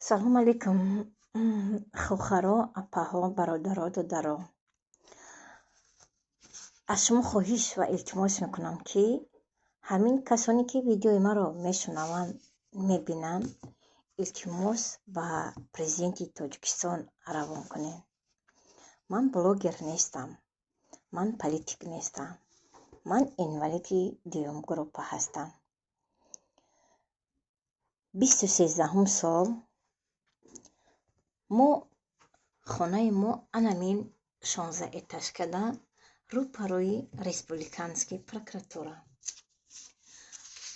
салом алейкум хӯхаро, апаҳо, бародаро, додаро. аз шумо хоҳиш ва илтимос мекунам, ки ҳамин касоне ки видеои маро мешунаванд, мебинанд, илтимос ба президенти Тоҷикистон равон кунед. Ман блогер нестам, ман политик нестам, ман инвалиди дуюм группа ҳастам. 23 сол мо хонаи мо анамин 16 этажкада рӯпарои республиканский прокуратура.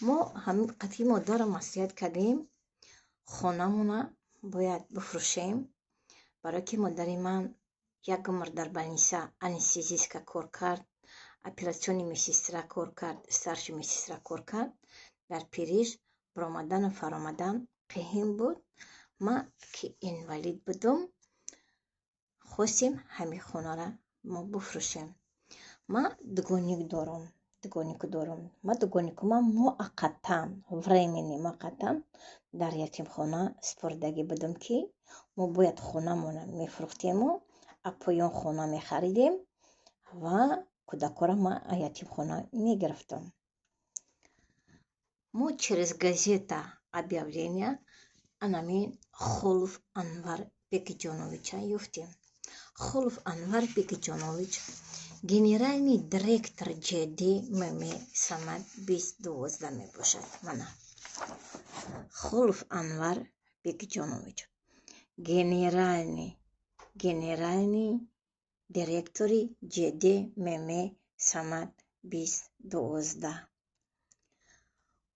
мо ҳамин қатъи модарро маслиҳат кардем хонамона бояд бифурӯшем, барое ки модари ман як умр дар больница анестезистка кор кард, оператсиони медсестра кор кард, старши медсестра кор кард. дар пириш баромадану фаромадан қиҳин буд. ма ки инвалид будум, хостем ҳамин хонара мо бифурӯшем. ма дугоник дорам. ма дугоникума муаққатан, временни муаққатан дар ятимхона супурдагӣ будем, ки мо бояд хонамона мефурӯхтему, апоён хона мехаридем ва кӯдакора ма ятимхона мегирифтам. мо через газета объявления анамин Холов Анвар Бекиҷоновича ёфтем. Холов Анвар Бекиҷонович генеральный директор ҷд ММ Самат 2012 мебошад. мана Холов Анвар Бекиҷонович генеральный директори ҷд ММ Самат 2012.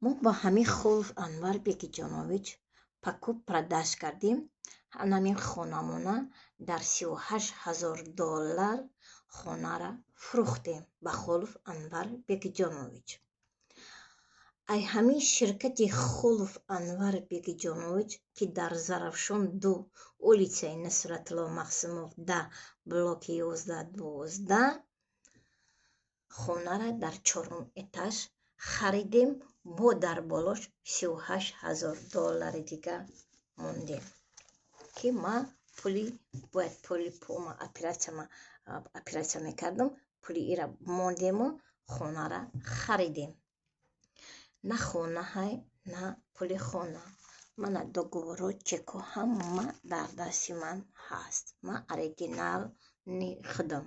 мо ба ҳамин Холов Анвар Бекиҷонович пакуб продаж кардем. ҳанамин хонамона дар $38,000 хонара фурӯхтем ба Холов Анвар Бекиҷонович. ай ҳамин ширкати Холов Анвар Бекиҷонович, ки дар Зарафшон 2 улицаи Нусратулло Мақсимов 10 блоки 11-12 хонара дар 4 этаж харидем. бо дар болош $38,000 дигар мондем, ки ма бояд пули пума оператсия мекардам, пули ира мондему хонара харидем. на хона ҳай, на пули хона. мана договоро чеко ҳама дар дасти ман ҳаст. ма оригинални худам.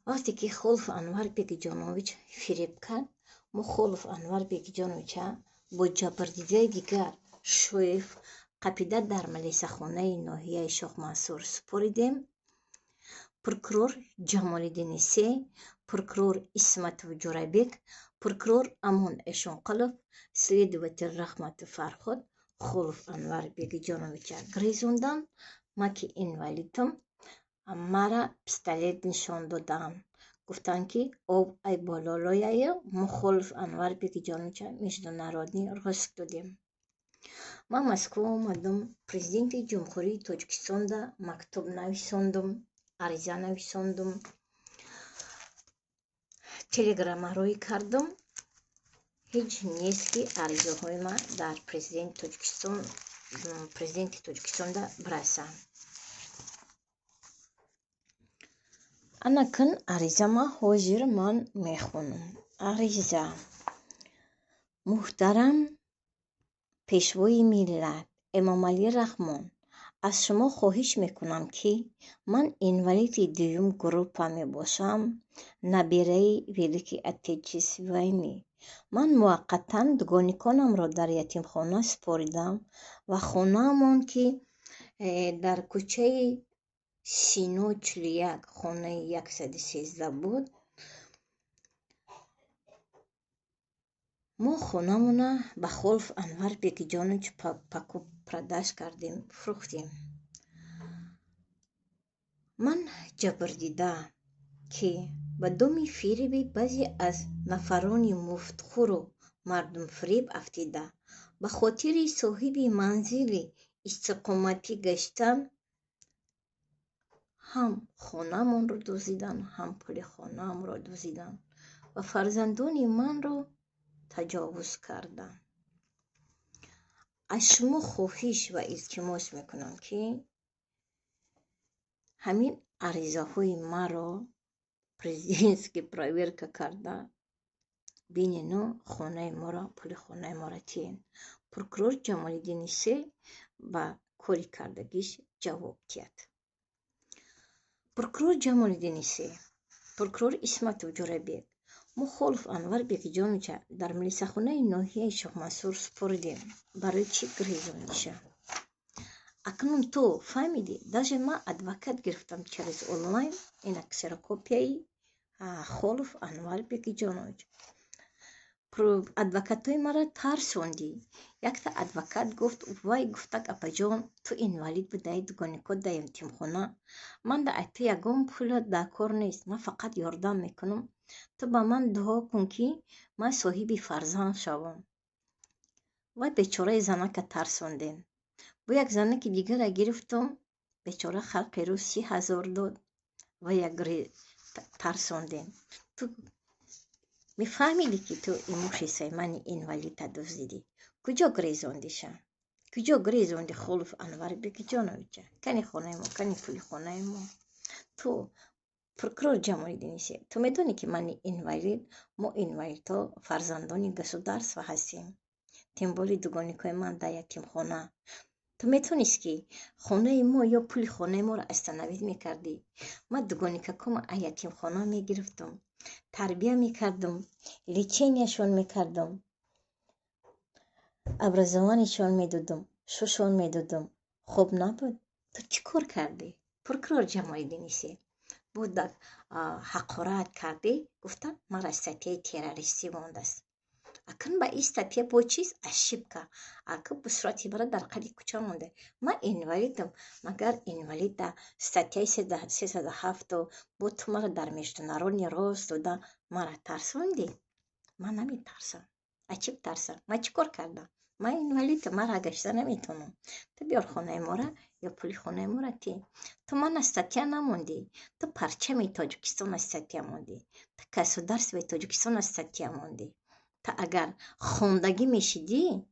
вақте ки Холов Анвар Бекиҷонович фиреб кард, мо Холов Анвар Бекиҷоновича бо ҷабрдидаи дигар Шоев қапида дар малисахонаи ноҳияи Шоҳ Мансур супоридем. прокурор Ҷамолиддини Се, прокурор Исматов Ҷурайбек, прокурор Амон Эшонқулов, следователь Раҳматов Фарҳод Холов Анвар Бекиҷоновича гирезондан. ма ки инвалидам, мара пистолет нишон доданд. гуфтанд ки ай бололояя, мо Холов Анвар Бекиҷоновича международный розыск додем. ман Москва омадам, президенти ҷумҳурии Тоҷикистонда мактуб нависондум, ариза нависондум, телеграммароӣ кардам. ҳеҷ нест ки аризаҳои ма дар президенти Тоҷикистонда бирасанд. анакин аризама ҳозир ман мехонам. ариза: муҳтарам пешвои миллат Эмомалӣ Раҳмон, аз шумо хоҳиш мекунам, ки ман инвалиди дуюм группа мебошам, набираи Великий Отечественной войны. ман муаққатан дугониконамро дар ятимхона супоридам ва хонаамон, ки дар кӯчаи Сино 41 хонаи 113 буд, мо хонамона ба Холов Анвар Бекиҷонович пакуб продаж кардем, фурӯхтем. ман ҷабрдида, ки ба доми фиреби баъзе аз нафарони муфтхӯру мардумфиреб афтида, ба хотири соҳиби манзили истиқоматӣ гаштан, ҳам хонамонро дуздиданд, ҳам пули хонаамро дуздиданд ва фарзандони манро таҷовуз карданд. از شما خواهش و التماس میکنم که همین عریضه‌های مرا پرزیدنت که پرایورکا کرده بینینو خانه ما را پول خانه ما را تین پروکرور جمالدین سه با کاری کردگیش جواب داد. پروکرور جمالدین سه پروکرور اسمت جوربیک مخالف انور بیگجان در ملیسخانه ناحیه شیخ منصور سپردیم. برای چی گریزوندیشه؟ اکنون تو فهمیدی؟ داشه ما ادوکات گرفتم через онлайн اینا کسراکوپیایی خالف انور بیگجانوج ادوکاتوی مرا ترسوندی. یک تا ادوکات گفت وای گفتک اپا جان تو اینوالید بدهی دوگانیکو دا یتیمخانه من دا ایتا یگم پول دا کار نیست من فقط یاردم میکنم تو با من دعا کن که من صاحب فرزند شوم. وای بیچاره زنک ترسوندین. با یک زنک دیگر را گرفتم بیچاره خلقی رو 30,000 داد و یک ترسوندین. تو میفهمیدی که تو این موشی من اینوالید دزدیدی. کجا گریزوندیشم؟ کجا گریزوندی خلف انور بگی جانویچه کنی خانه ما کنی پولی خانه ما. تو پروکرور جمالدین سه تو میدونی که من اینوالید ما اینوالید تا فرزندانی گسودارس و هستیم تیمبولی دوگانیکای من در یتیم خانه. تو میتونیست که خانه ما یا پول خانه ما را استنوید میکردی. ما دوگانیکا کم یتیم خانه میگرفتم تربیه میکردم لیچینیشون میکردم ابرزوانیشون میدادم شوشون میدادم. خوب نبود؟ تو چی کار کردی؟ پروکرور جمالدین سه بود حقارت کردی گفتن مرا استاتیه تروریستی مانده است. اکن با این استاتیه با چیز اشیب که اکن بصورتی برای در قلی کچا مانده. من اینوالیدم مگر اینوالید دا استاتیه 307 بود تو مرا در مشتنرانی راست داده مرا ترسوندی. من نمی ترسم. اچیب ترسم؟ من چی کار کردم؟ من اینوالید مرا گشته نمیتونم. تو بیار خانه ما را یا پولی خانه ما را تی. تو من استاتیه نموندی. تو پرچم تاجیکستان استاتیه موندی. تو کسو درس به تاجیکستان استاتیه موندی. تا اگر خوندگی میشیدی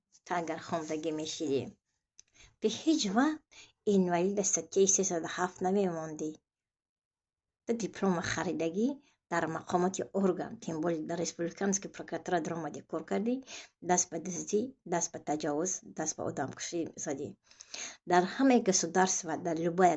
به هیچ وقت اینوالید استاتیه 307 نمیموندی. تو دیپلم خریدگی در مقامات ارگان تیمبول در ریسپوبلیکانسکی پروکراتورا در اومدی کار کردی دست به دزدی دست به تجاوز دست به آدمکشی زدی. در همه государства در любое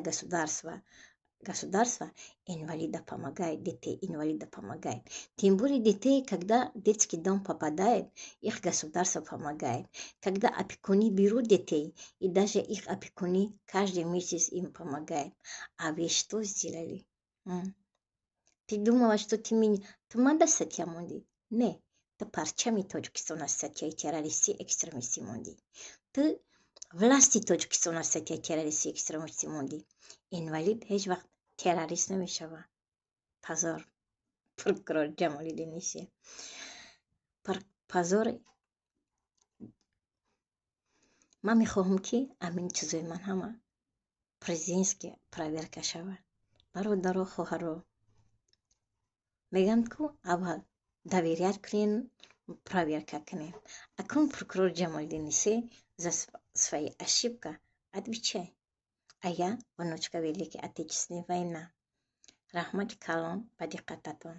государство инвалида помогает, детей инвалида помогает. Тем более детей, когда детский дом попадает, их государство помогает. Когда опекуны берут детей, и даже их опекуны каждый месяц им помогает. А вы что сделали? Ты думала, что ты меня... Ты манда статья мунди? Не. Ты парчами Таджикистана статья террористи, экстремисти мунди. Ты власти Таджикистана статья террористи, экстремисти мунди. Инвалид هیچ وقت تروریست نمیشود. پزار پروکرور جمالدین سه پزار. من میخواهم که همین چیزای من همه پرزیدنسکی پرایورکا شود. برادر خواهر میگن که اول доверять کنین проверка کنین. اکنون прокурор Джамалдин Се за свои ошибки отвечай. А я, внучка Великой Отечественной войны. Рахмат калом по диктату.